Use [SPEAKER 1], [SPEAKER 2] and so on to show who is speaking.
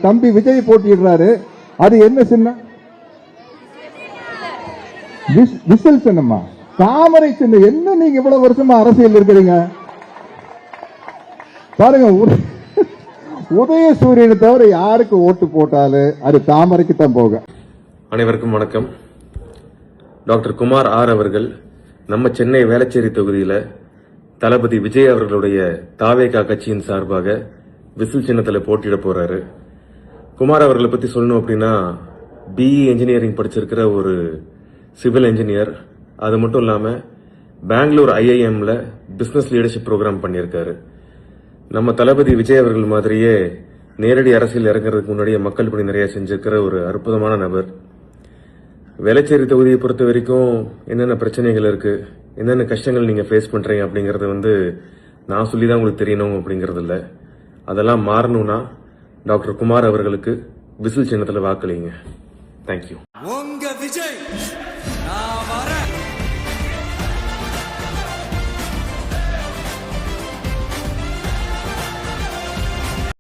[SPEAKER 1] தம்பி விஜய் போட்டிடுறாரு. அது என்ன சின்னம்? விசில் சின்னமா? தாமரை சின்னம். என்ன நீங்க இவ்வளவு வருஷமா அரசியல் இருக்கிறீங்க பாருங்க. உதயசூரியனை தவிர யாருக்கு ஓட்டு போட்டாலும் அது தாமரைக்கு தான் போக.
[SPEAKER 2] அனைவருக்கும் வணக்கம். டாக்டர் குமார் ஆர் அவர்கள் நம்ம சென்னை வேளச்சேரி தொகுதியில தளபதி விஜய் அவர்களுடைய தாவேகா கட்சியின் சார்பாக விசில் சின்னத்தில் போட்டியிட போறாரு. குமார் அவர்களை பத்தி சொல்லணும் அப்படின்னா, பிஇ இன்ஜினியரிங் படிச்சிருக்கிற ஒரு சிவில் இன்ஜினியர். அது மட்டும் இல்லாம பெங்களூர் ஐஐஎம்ல பிசினஸ் லீடர்ஷிப் ப்ரோக்ராம் பண்ணியிருக்காரு. நம்ம தளபதி விஜய் அவர்கள் மாதிரியே நேரடி அரசியல் இறங்குறதுக்கு முன்னாடியே மக்கள் பணி நிறைய செஞ்சிருக்கிற ஒரு அற்புதமான நபர். வேளச்சேரி தொகுதியை பொறுத்த வரைக்கும் என்னென்ன பிரச்சனைகள் இருக்கு, என்னென்ன கஷ்டங்கள் நீங்க ஃபேஸ் பண்றீங்க அப்படிங்கறது நான் சொல்லிதான் உங்களுக்கு தெரியணும் அப்படிங்கறது இல்ல. அதெல்லாம் மாறணும்னா டாக்டர் குமார் அவர்களுக்கு விசில் சின்னத்துல வாக்களிங்க. தேங்க்யூ.
[SPEAKER 3] உங்க விஜய் நான் வரேன்.